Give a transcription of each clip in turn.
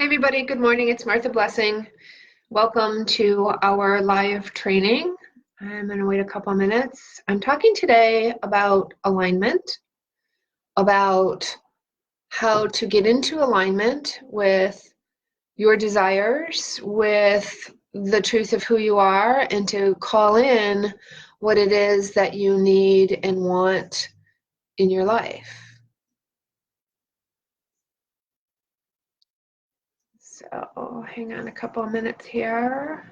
Hey everybody, good morning. It's Martha Blessing. Welcome to our live training. I'm going to wait a couple minutes. I'm talking today about alignment, about how to get into alignment with your desires, with the truth of who you are, and to call in what it is that you need and want in your life. So hang on a couple of minutes here.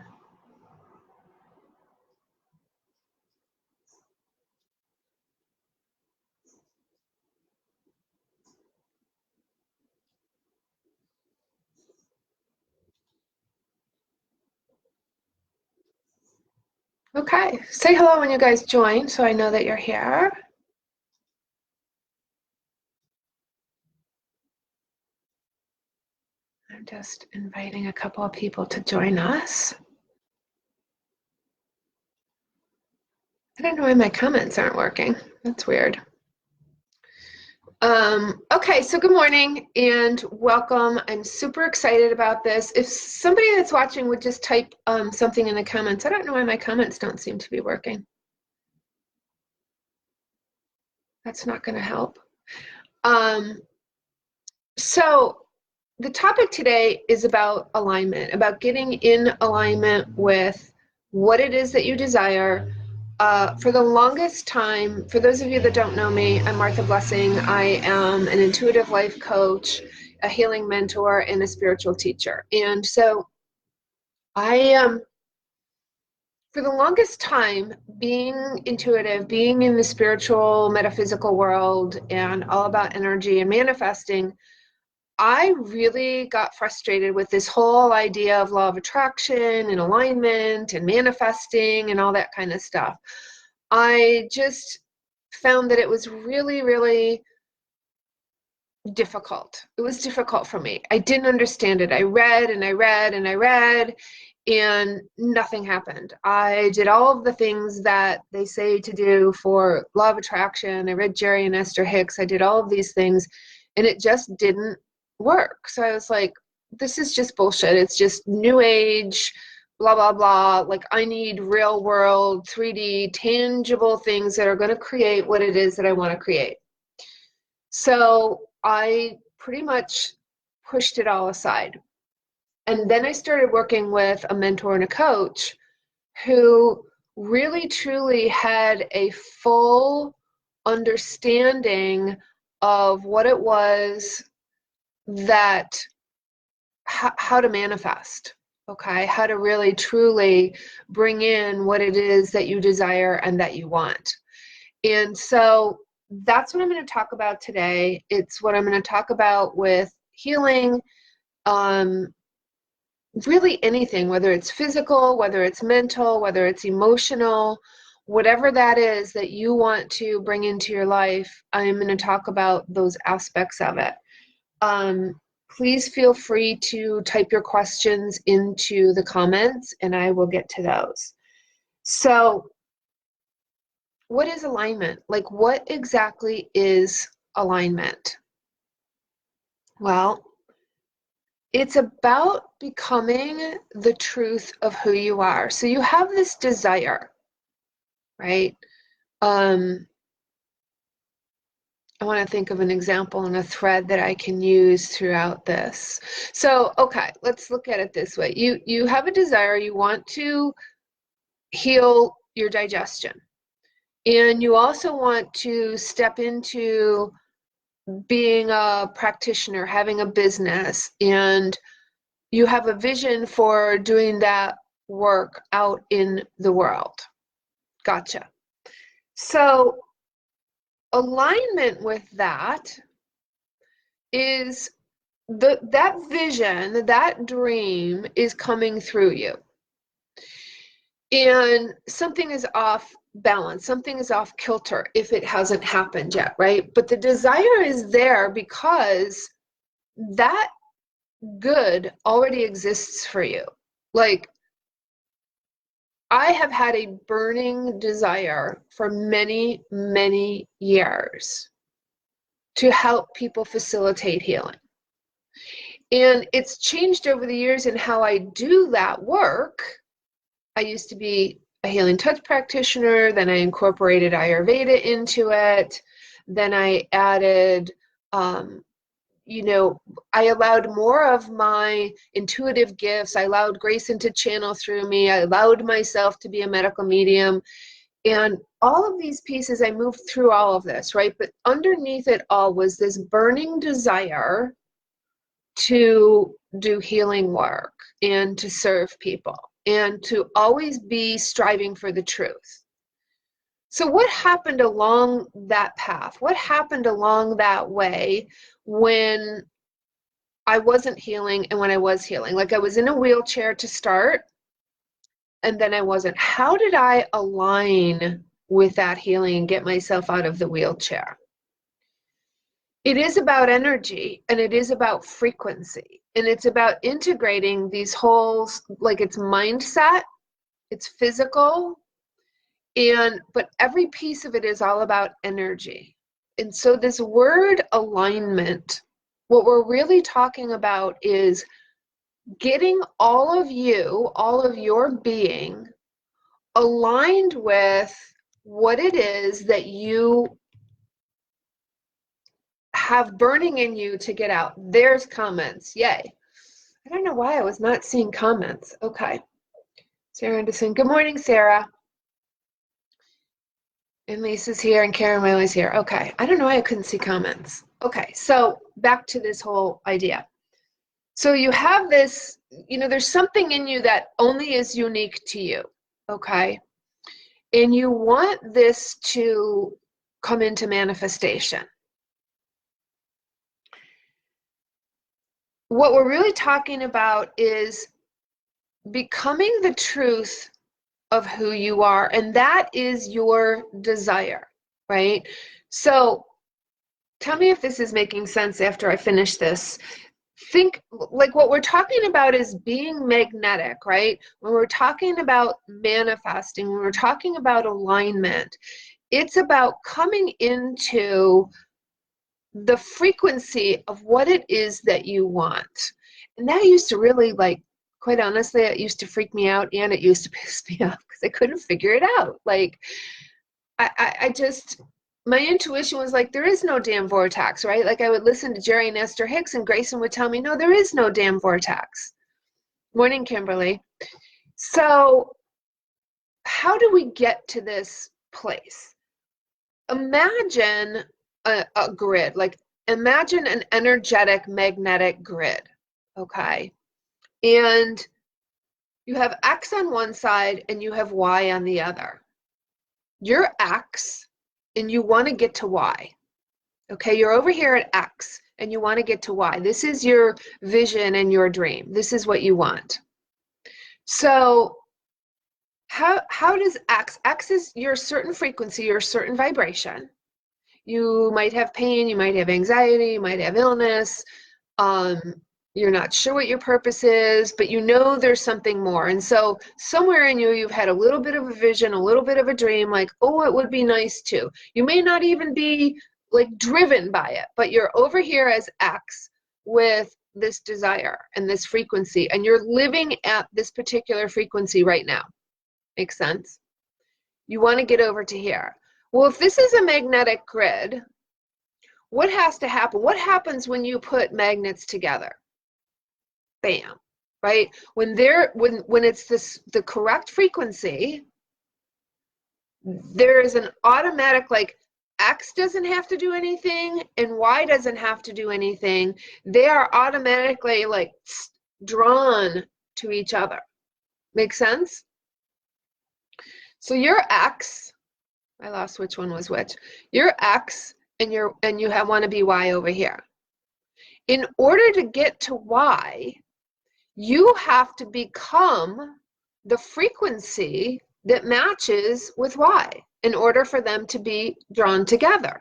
Okay, say hello when you guys join so I know that you're here. I'm just inviting a couple of people to join us. I don't know why my comments aren't working. That's weird. Okay, so good morning and welcome. I'm super excited about this. If somebody that's watching would just type something in the comments. I don't know why my comments don't seem to be working. That's not going to help. So the topic today is about alignment, about getting in alignment with what it is that you desire. For the longest time, for those of you that don't know me, I'm Martha Blessing. I am an intuitive life coach, a healing mentor, and a spiritual teacher. And so I am, for the longest time, being intuitive, being in the spiritual, metaphysical world, and all about energy and manifesting, I really got frustrated with this whole idea of law of attraction and alignment and manifesting and all that kind of stuff. I just found that it was really, really difficult. It was difficult for me. I didn't understand it. I read and I read and I read, and nothing happened. I did all of the things that they say to do for law of attraction. I read Jerry and Esther Hicks. I did all of these things, and it just didn't work. So I was like, this is just bullshit. It's just new age, blah, blah, blah. Like, I need real world, 3D, tangible things that are going to create what it is that I want to create. So I pretty much pushed it all aside. And then I started working with a mentor and a coach who really truly had a full understanding of what it was that how to manifest, okay? How to really truly bring in what it is that you desire and that you want. And so that's what I'm going to talk about today. It's what I'm going to talk about with healing, really anything, whether it's physical, whether it's mental, whether it's emotional, whatever that is that you want to bring into your life, I'm going to talk about those aspects of it. Please feel free to type your questions into the comments and I will get to those. So, what is alignment? Like, what exactly is alignment? Well, it's about becoming the truth of who you are. So you have this desire, right? I want to think of an example and a thread that I can use throughout this. So, okay, let's look at it this way. You have a desire, you want to heal your digestion. And you also want to step into being a practitioner, having a business, and you have a vision for doing that work out in the world. Gotcha. So alignment with that is that vision, that dream is coming through you. And something is off balance, something is off kilter if it hasn't happened yet, right? But the desire is there because that good already exists for you. Like, I have had a burning desire for many, many years to help people facilitate healing. And it's changed over the years in how I do that work. I used to be a healing touch practitioner, then I incorporated Ayurveda into it, then I added, you know, I allowed more of my intuitive gifts. I allowed Grayson to channel through me. I allowed myself to be a medical medium. And all of these pieces, I moved through all of this, right? But underneath it all was this burning desire to do healing work and to serve people and to always be striving for the truth. So what happened along that path? What happened along that way when I wasn't healing and when I was healing? Like I was in a wheelchair to start and then I wasn't. How did I align with that healing and get myself out of the wheelchair? It is about energy and it is about frequency and it's about integrating these whole, like it's mindset, it's physical, but every piece of it is all about energy. And so this word alignment, what we're really talking about is getting all of you, all of your being aligned with what it is that you have burning in you to get out. There's comments. Yay. I don't know why I was not seeing comments. Okay. Sarah Anderson. Good morning, Sarah. And Lisa's here and Karen Miley's here. Okay. I don't know why I couldn't see comments. Okay. So back to this whole idea. So you have this, you know, there's something in you that only is unique to you. Okay. And you want this to come into manifestation. What we're really talking about is becoming the truth of who you are, and that is your desire, right? So tell me if this is making sense after I finish this. Think like what we're talking about is being magnetic, right? When we're talking about manifesting, when we're talking about alignment, it's about coming into the frequency of what it is that you want. And that used to really, like, quite honestly, it used to freak me out and it used to piss me off because I couldn't figure it out. Like, I just, my intuition was like, there is no damn vortex, right? Like, I would listen to Jerry and Esther Hicks and Grayson would tell me, no, there is no damn vortex. Morning, Kimberly. So, how do we get to this place? Imagine a grid, like imagine an energetic magnetic grid, okay? And you have X on one side and you have Y on the other. You're X and you want to get to Y, okay? You're over here at X and you want to get to Y. This is your vision and your dream. This is what you want. So how does X is your certain frequency, your certain vibration. You might have pain, you might have anxiety, you might have illness, you're not sure what your purpose is, but you know there's something more. And so somewhere in you, you've had a little bit of a vision, a little bit of a dream, like, oh, it would be nice to. You may not even be like driven by it, but you're over here as X with this desire and this frequency, and you're living at this particular frequency right now. Makes sense? You want to get over to here. Well, if this is a magnetic grid, what has to happen? What happens when you put magnets together? Bam, right? When it's the correct frequency, there is an automatic, like, X doesn't have to do anything and Y doesn't have to do anything. They are automatically like drawn to each other. Make sense? So your X, I lost which one was which. You're X and you want to be Y over here. In order to get to Y, you have to become the frequency that matches with Y in order for them to be drawn together.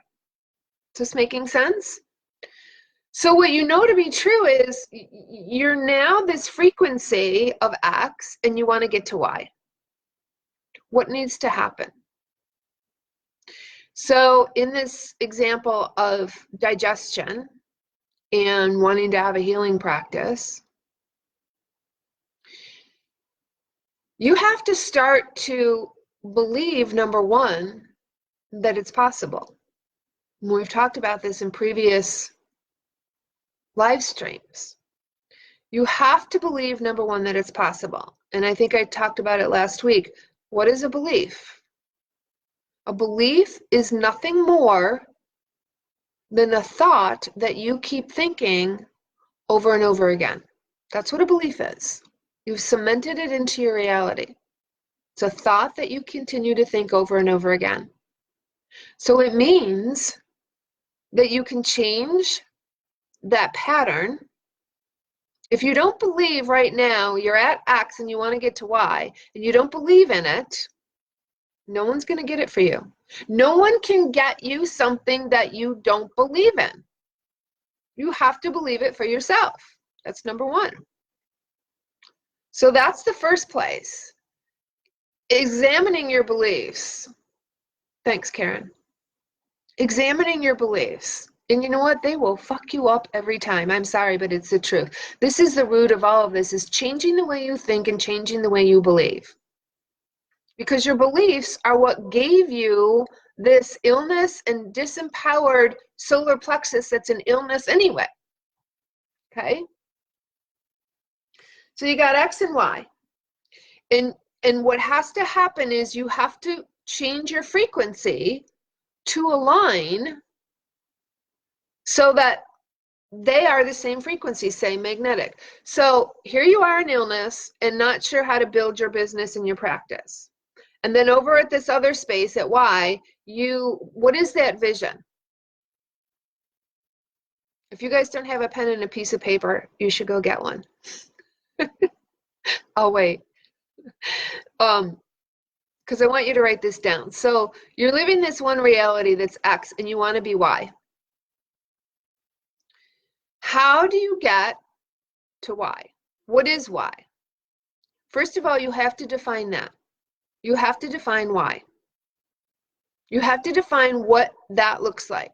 Is this making sense? So what you know to be true is you're now this frequency of X and you want to get to Y. What needs to happen? So in this example of digestion, and wanting to have a healing practice, you have to start to believe, number one, that it's possible. We've talked about this in previous live streams. You have to believe, number one, that it's possible. And I think I talked about it last week. What is a belief? A belief is nothing more than a thought that you keep thinking over and over again. That's what a belief is. You've cemented it into your reality. It's a thought that you continue to think over and over again. So it means that you can change that pattern. If you don't believe right now you're at X and you want to get to Y, and you don't believe in it, no one's going to get it for you. No one can get you something that you don't believe in. You have to believe it for yourself. That's number one. So that's the first place. Examining your beliefs. Thanks, Karen. Examining your beliefs. And you know what? They will fuck you up every time. I'm sorry, but it's the truth. This is the root of all of this, is changing the way you think and changing the way you believe. Because your beliefs are what gave you this illness and disempowered solar plexus that's an illness anyway. Okay? So you got X and Y. And what has to happen is you have to change your frequency to align so that they are the same frequency, same magnetic. So here you are in illness and not sure how to build your business and your practice. And then over at this other space at Y, what is that vision? If you guys don't have a pen and a piece of paper, you should go get one. I'll wait. Because I want you to write this down. So you're living this one reality that's X and you want to be Y. How do you get to Y? What is Y? First of all, you have to define that. You have to define Y. You have to define what that looks like.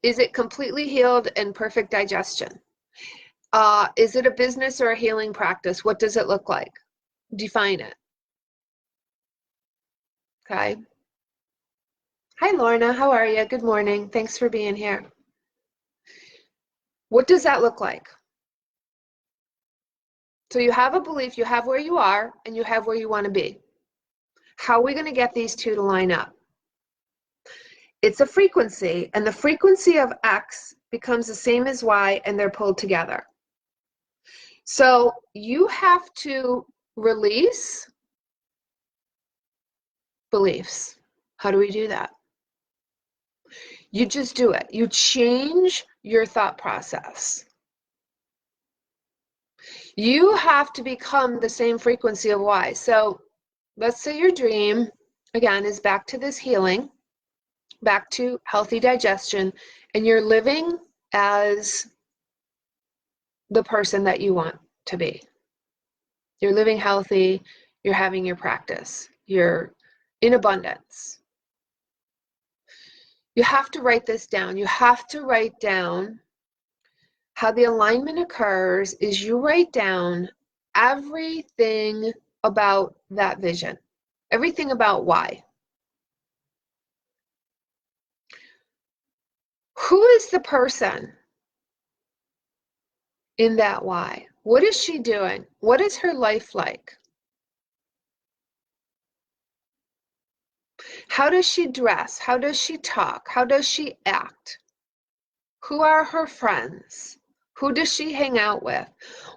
Is it completely healed and perfect digestion? Is it a business or a healing practice? What does it look like? Define it. Okay. Hi, Lorna. How are you? Good morning. Thanks for being here. What does that look like? So you have a belief, you have where you are, and you have where you want to be. How are we going to get these two to line up? It's a frequency, and the frequency of X becomes the same as Y, and they're pulled together. So you have to release beliefs. How do we do that? You just do it. You change your thought process. You have to become the same frequency of Y. So let's say your dream, again, is back to this healing, back to healthy digestion, and you're living as the person that you want to be. You're living healthy, you're having your practice, you're in abundance. You have to write this down. You have to write down how the alignment occurs. Is you write down everything about that vision, everything about why. Who is the person in that why? What is she doing? What is her life like? How does she dress? How does she talk? How does she act? Who are her friends? Who does she hang out with?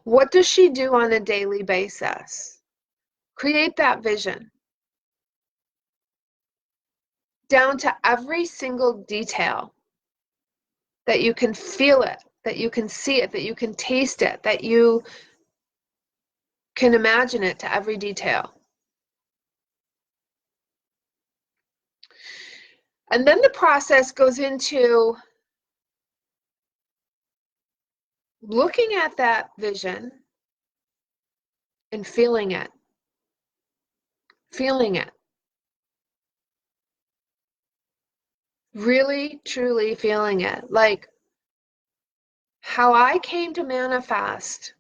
What does she do on a daily basis? Create that vision down to every single detail, that you can feel it, that you can see it, that you can taste it, that you can imagine it to every detail. And then the process goes into looking at that vision and feeling it. Feeling it. Really, truly feeling it. Like, How I came to manifest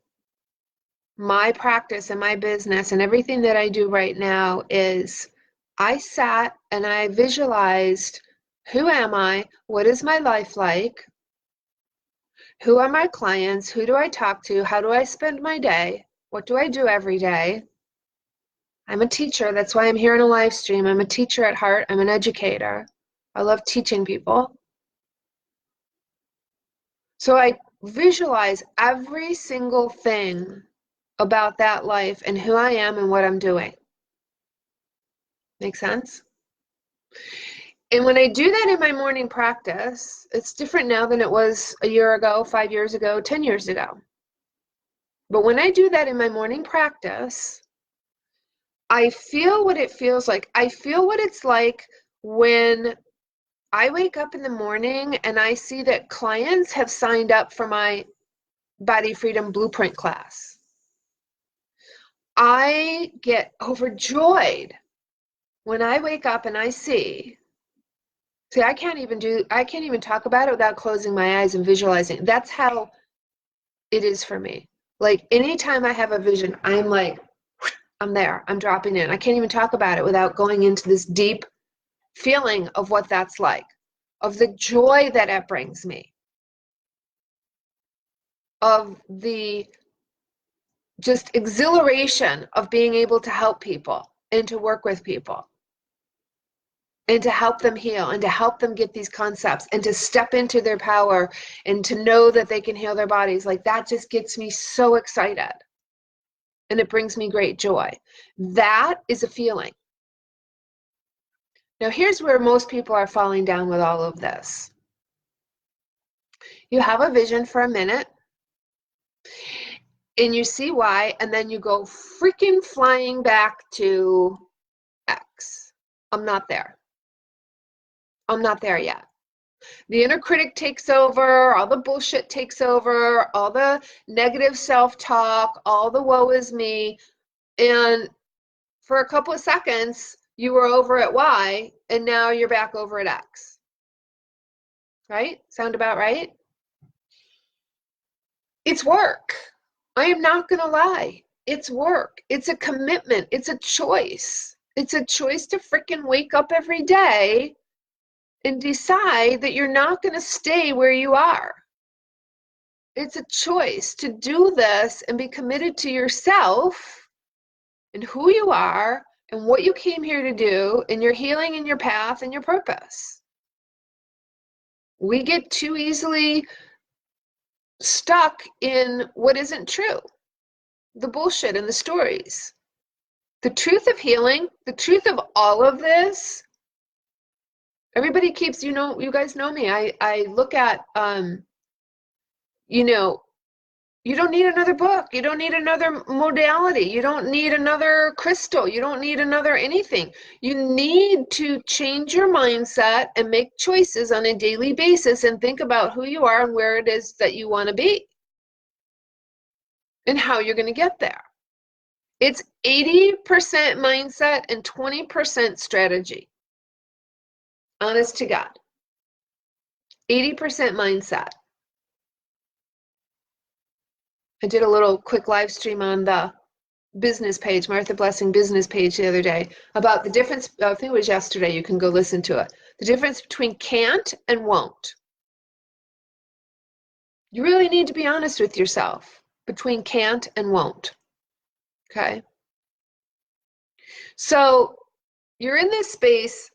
my practice and my business and everything that I do right now is I sat and I visualized, who am I? What is my life like? Who are my clients? Who do I talk to? How do I spend my day? What do I do every day? I'm a teacher. That's why I'm here in a live stream. I'm a teacher at heart. I'm an educator. I love teaching people. So I visualize every single thing about that life and who I am and what I'm doing. Make sense? And when I do that in my morning practice, it's different now than it was a year ago, 5 years ago, 10 years ago. But when I do that in my morning practice, I feel what it feels like. I feel what it's like when I wake up in the morning and I see that clients have signed up for my Body Freedom Blueprint class. I get overjoyed when I wake up and I see, I can't even talk about it without closing my eyes and visualizing. That's how it is for me. Like anytime I have a vision, I'm like, I'm there, I'm dropping in. I can't even talk about it without going into this deep feeling of what that's like, of the joy that it brings me, of the just exhilaration of being able to help people and to work with people and to help them heal and to help them get these concepts and to step into their power and to know that they can heal their bodies. Like that just gets me so excited and it brings me great joy. That is a feeling. Now here's where most people are falling down with all of this. You have a vision for a minute and you see why, and then you go freaking flying back to X. I'm not there. I'm not there yet. The inner critic takes over, all the bullshit takes over, all the negative self-talk, all the woe is me. And for a couple of seconds, you were over at Y, and now you're back over at X. Right? Sound about right? It's work. I am not going to lie. It's work. It's a commitment. It's a choice. It's a choice to freaking wake up every day and decide that you're not going to stay where you are. It's a choice to do this and be committed to yourself and who you are and what you came here to do and your healing and your path and your purpose. We get too easily stuck in what isn't true, the bullshit and the stories. The truth of healing, the truth of all of this, everybody keeps, you guys know me. I look at, you don't need another book. You don't need another modality. You don't need another crystal. You don't need another anything. You need to change your mindset and make choices on a daily basis and think about who you are and where it is that you want to be and how you're going to get there. It's 80% mindset and 20% strategy. Honest to God. 80% mindset. I did a little quick live stream on the business page, Martha Blessing business page the other day about the difference, I think it was yesterday, you can go listen to it. The difference between can't and won't. You really need to be honest with yourself between can't and won't. Okay? So you're in this space,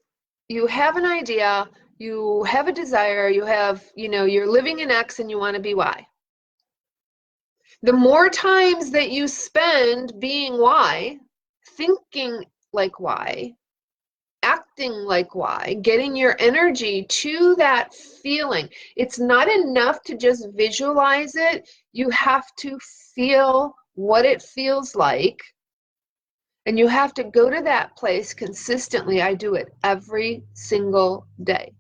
you have an idea, you have a desire, you have, you're living in X and you want to be Y. The more times that you spend being Y, thinking like Y, acting like Y, getting your energy to that feeling. It's not enough to just visualize it. You have to feel what it feels like. And you have to go to that place consistently. I do it every single day,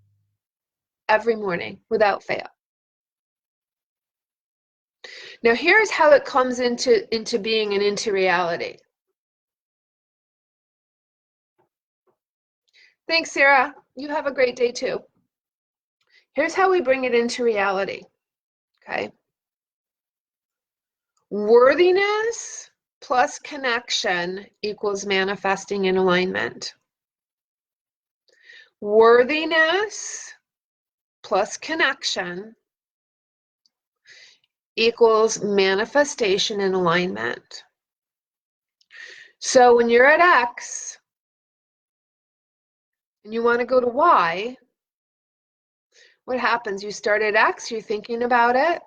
every morning, without fail. Now, here's how it comes into being and into reality. Thanks, Sarah. You have a great day too. Here's how we bring it into reality, okay? Worthiness plus connection equals manifesting in alignment. Worthiness plus connection equals manifestation in alignment. So when you're at X and you want to go to Y, what happens? You start at X, you're thinking about it.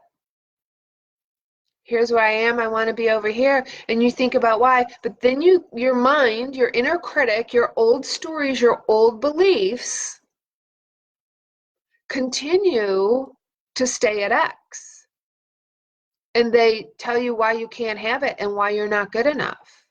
Here's where I am, I want to be over here. And you think about why, but then your mind, your inner critic, your old stories, your old beliefs continue to stay at X. And they tell you why you can't have it and why you're not good enough.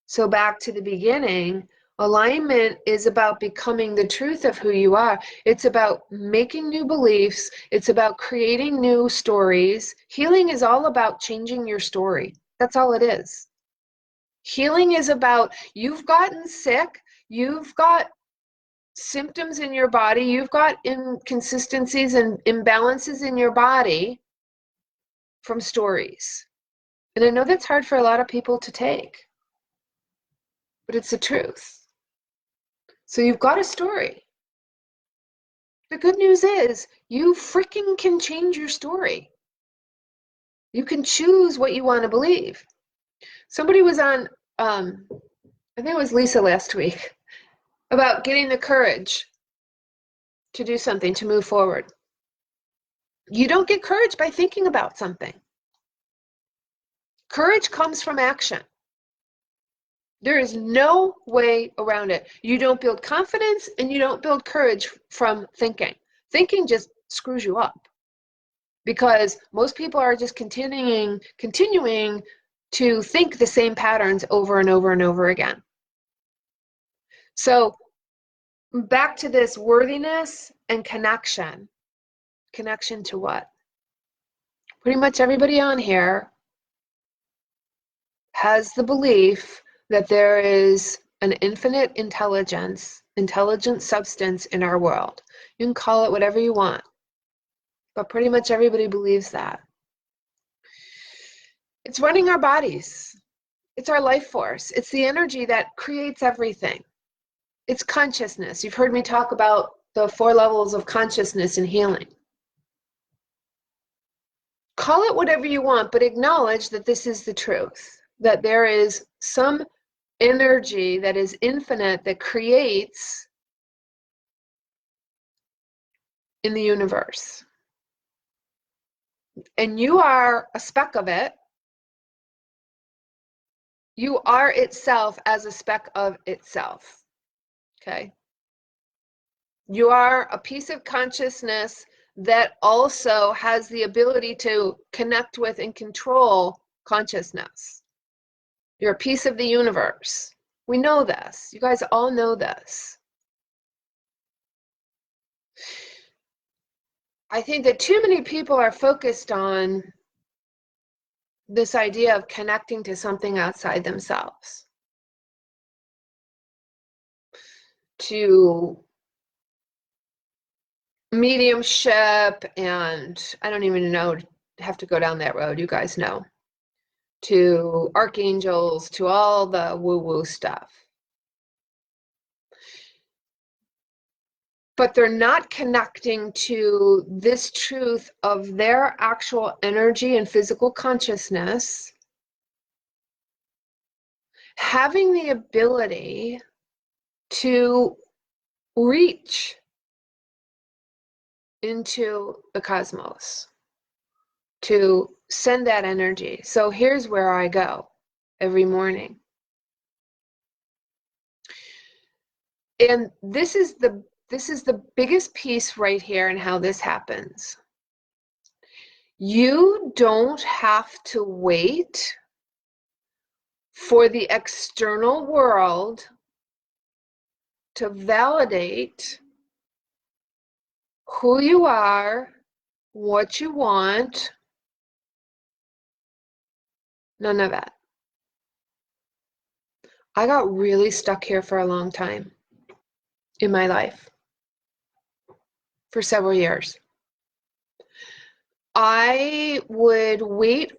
So back to the beginning, alignment is about becoming the truth of who you are. It's about making new beliefs. It's about creating new stories. Healing is all about changing your story. That's all it is. Healing is about, you've gotten sick, you've got symptoms in your body, you've got inconsistencies and imbalances in your body from stories. And I know that's hard for a lot of people to take, but it's the truth. So you've got a story. The good news is you freaking can change your story. You can choose what you want to believe. Somebody was on, I think it was Lisa last week, about getting the courage to do something, to move forward. You don't get courage by thinking about something. Courage comes from action. There is no way around it. You don't build confidence and you don't build courage from thinking. Thinking just screws you up because most people are just continuing to think the same patterns over and over and over again. So back to this worthiness and connection. Connection to what? Pretty much everybody on here has the belief that there is an infinite intelligent substance in our world. You can call it whatever you want, but pretty much everybody believes that. It's running our bodies. It's our life force. It's the energy that creates everything. It's consciousness. You've heard me talk about the 4 levels of consciousness in healing. Call it whatever you want, but acknowledge that this is the truth, that there is some energy that is infinite that creates in the universe. And you are a speck of it. You are itself as a speck of itself. Okay? You are a piece of consciousness that also has the ability to connect with and control consciousness. You're a piece of the universe. We know this. You guys all know this. I think that too many people are focused on this idea of connecting to something outside themselves. To mediumship, and I don't even know, have to go down that road, you guys know. To archangels, to all the woo-woo stuff. But they're not connecting to this truth of their actual energy and physical consciousness having the ability to reach into the cosmos, to send that energy. So here's where I go every morning. And this is the biggest piece right here in how this happens. You don't have to wait for the external world to validate who you are, what you want. None of that. I got really stuck here for a long time in my life, for several years. I would wait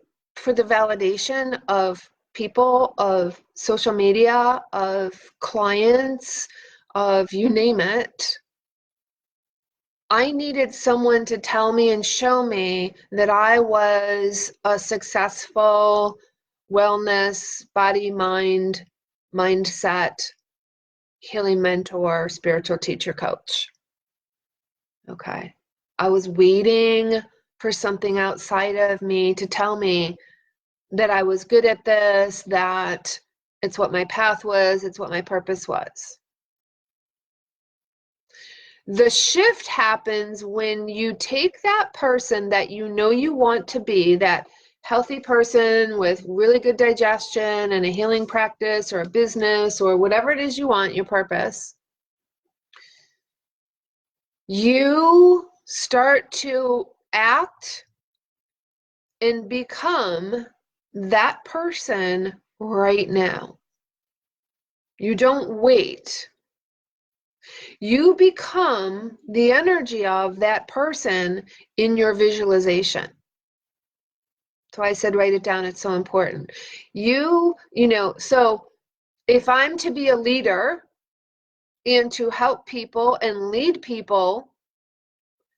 for the validation of people, of social media, of clients, of you name it. I needed someone to tell me and show me that I was a successful wellness, body, mind, mindset, healing mentor, spiritual teacher, coach. Okay. I was waiting for something outside of me to tell me that I was good at this, that it's what my path was, it's what my purpose was. The shift happens when you take that person that you know you want to be, that healthy person with really good digestion and a healing practice or a business or whatever it is you want, your purpose. You start to act and become that person right now. You don't wait. You become the energy of that person in your visualization. So I said, write it down. It's so important. So if I'm to be a leader and to help people and lead people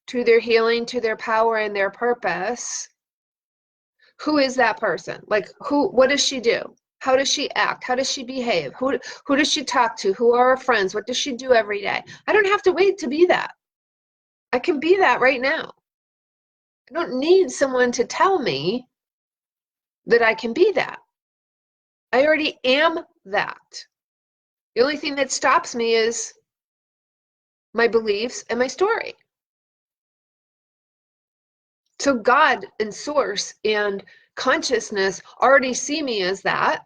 to their healing, to their power and their purpose, who is that person? Like, what does she do? How does she act? How does she behave? Who does she talk to? Who are her friends? What does she do every day? I don't have to wait to be that. I can be that right now. I don't need someone to tell me that I can be that. I already am that. The only thing that stops me is my beliefs and my story. So God and source and consciousness already see me as that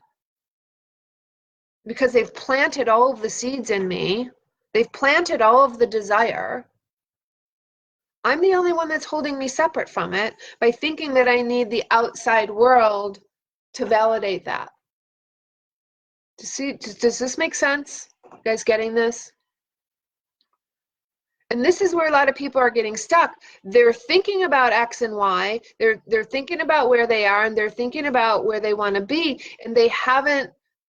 because they've planted all of the seeds in me. They've planted all of the desire. I'm the only one that's holding me separate from it by thinking that I need the outside world to validate that. Does this make sense? You guys getting this? And this is where a lot of people are getting stuck. They're thinking about X and Y. They're thinking about where they are, and they're thinking about where they want to be, and they haven't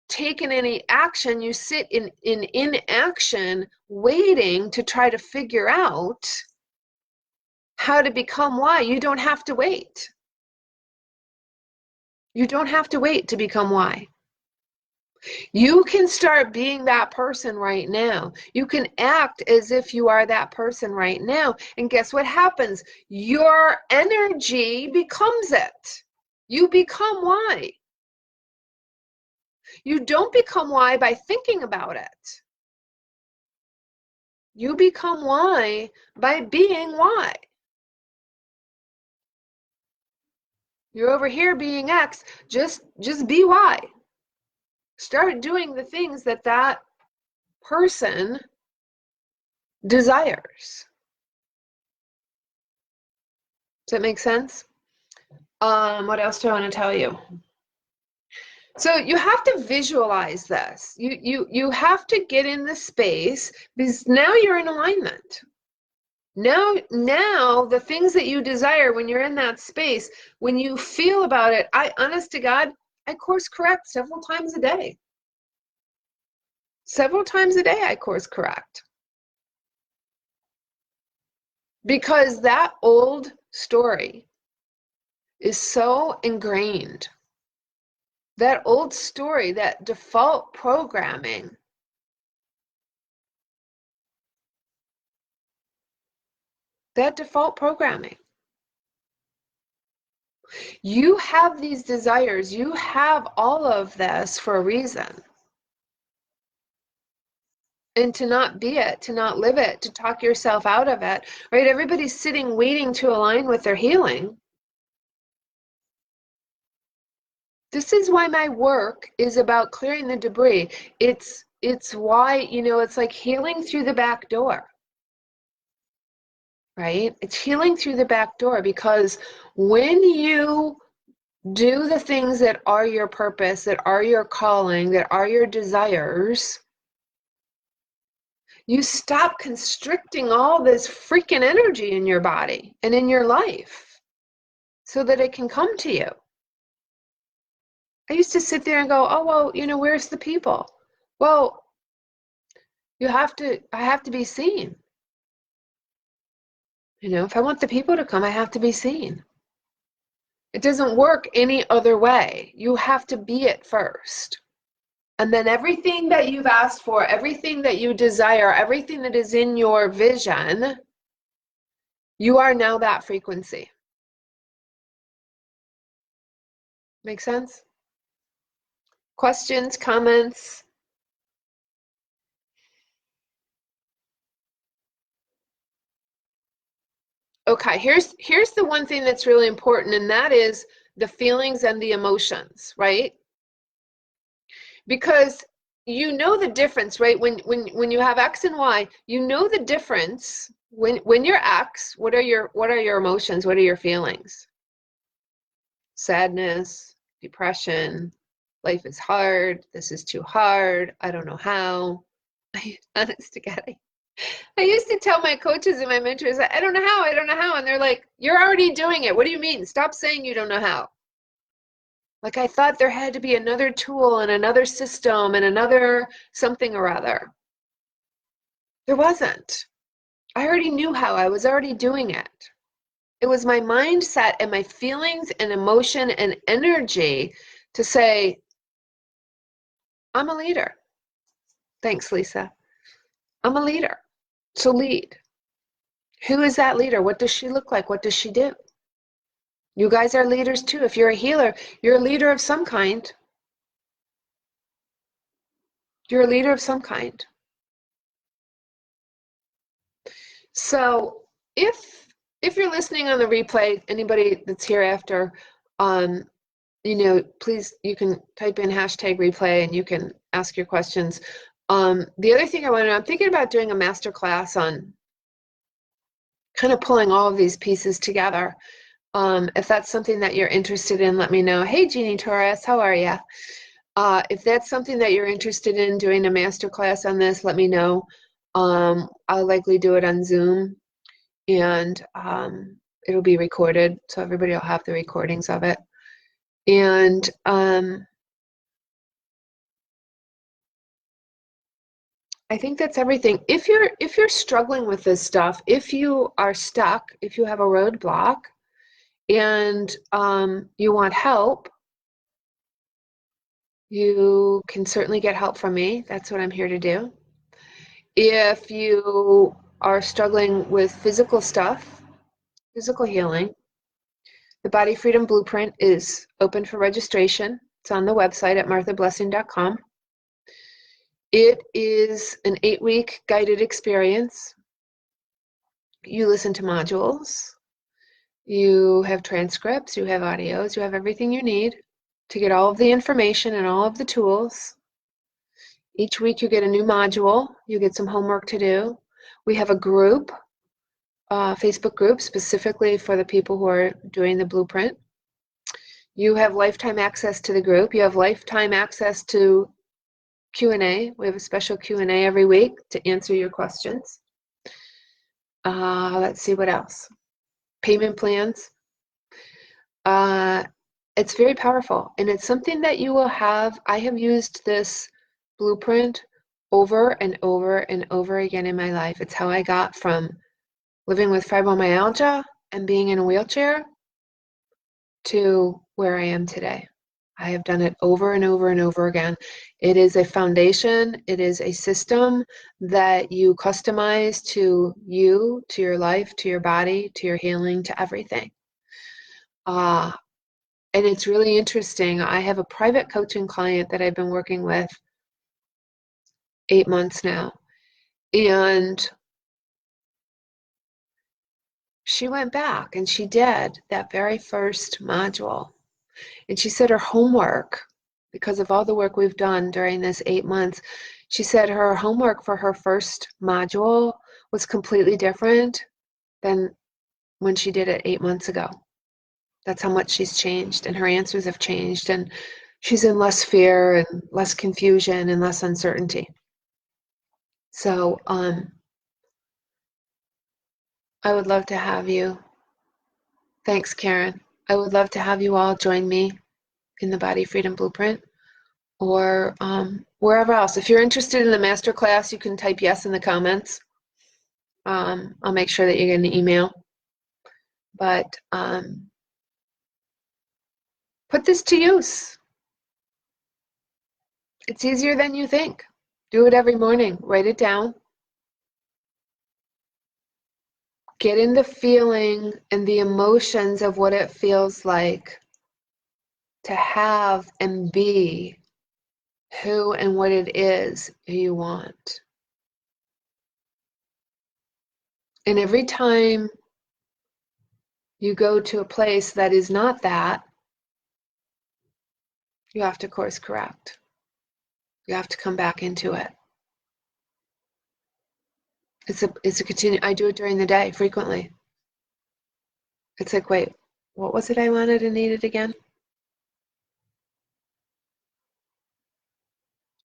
taken any action. You sit in inaction, waiting to try to figure out how to become Y. You don't have to wait. You don't have to wait to become Y. You can start being that person right now. You can act as if you are that person right now. And guess what happens? Your energy becomes it. You become Y. You don't become Y by thinking about it. You become Y by being Y. You're over here being X, just be Y. Start doing the things that that person desires. Does that make sense? What else do I want to tell you? So you have to visualize this. You have to get in the space because now you're in alignment. Now the things that you desire when you're in that space, when you feel about it, honest to God, I course correct several times a day. Several times a day I course correct. Because that old story is so ingrained. That old story, that default programming, you have these desires, you have all of this for a reason. And to not be it, to not live it, to talk yourself out of it, right? Everybody's sitting waiting to align with their healing. This is why my work is about clearing the debris. It's why, it's like healing through the back door. Right? It's healing through the back door because when you do the things that are your purpose, that are your calling, that are your desires, you stop constricting all this freaking energy in your body and in your life so that it can come to you. I used to sit there and go, oh, well, where's the people? Well, I have to be seen. If I want the people to come, I have to be seen. It doesn't work any other way. You have to be it first. And then everything that you've asked for, everything that you desire, everything that is in your vision, you are now that frequency. Make sense? Questions, comments? Okay, here's the one thing that's really important, and that is the feelings and the emotions, right? Because you know the difference, right? When you have X and Y, you know the difference. When you're X, what are your emotions? What are your feelings? Sadness, depression, life is hard, this is too hard, I don't know how. Honest to God, I used to tell my coaches and my mentors, I don't know how, I don't know how. And they're like, you're already doing it. What do you mean? Stop saying you don't know how. Like I thought there had to be another tool and another system and another something or other. There wasn't. I already knew how. I was already doing it. It was my mindset and my feelings and emotion and energy to say, I'm a leader. Thanks, Lisa. I'm a leader. So lead. Who is that leader? What does she look like? What does she do? You guys are leaders too. If you're a healer, you're a leader of some kind. You're a leader of some kind. So if you're listening on the replay, anybody that's here after, please, you can type in #replay and you can ask your questions. The other thing I'm thinking about doing a master class on kind of pulling all of these pieces together. If that's something that you're interested in, let me know. Hey, Jeannie Torres, how are you? If that's something that you're interested in doing a master class on this, let me know. I'll likely do it on Zoom, and it'll be recorded, so everybody will have the recordings of it. And I think that's everything. If you're struggling with this stuff, if you are stuck, if you have a roadblock, and you want help, you can certainly get help from me. That's what I'm here to do. If you are struggling with physical stuff, physical healing, the Body Freedom Blueprint is open for registration. It's on the website at marthablessing.com. It is an 8-week guided experience. You listen to modules. You have transcripts, you have audios, you have everything you need to get all of the information and all of the tools. Each week you get a new module, you get some homework to do. We have a group, Facebook group, specifically for the people who are doing the blueprint. You have lifetime access to the group. You have lifetime access to Q&A. We have a special Q&A every week to answer your questions. Let's see what else. Payment plans. It's very powerful, and it's something that you will have. I have used this blueprint over and over and over again in my life. It's how I got from living with fibromyalgia and being in a wheelchair to where I am today. I have done it over and over and over again. It is a foundation. It is a system that you customize to you, to your life, to your body, to your healing, to everything. And it's really interesting. I have a private coaching client that I've been working with 8 months now. And she went back and she did that very first module. And she said her homework, because of all the work we've done during this 8 months, she said her homework for her first module was completely different than when she did it 8 months ago. That's how much she's changed, and her answers have changed, and she's in less fear and less confusion and less uncertainty. So I would love to have you. Thanks, Karen. I would love to have you all join me in the Body Freedom Blueprint, or wherever else. If you're interested in the masterclass, you can type yes in the comments. I'll make sure that you get an email. But put this to use. It's easier than you think. Do it every morning. Write it down. Get in the feeling and the emotions of what it feels like to have and be who and what it is you want. And every time you go to a place that is not that, you have to course correct. You have to come back into it. It's a continue. I do it during the day frequently. It's like, wait, what was it I wanted and needed again?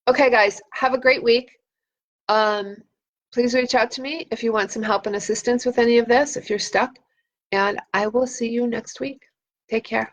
Okay, guys, have a great week. Please reach out to me if you want some help and assistance with any of this, if you're stuck. And I will see you next week. Take care.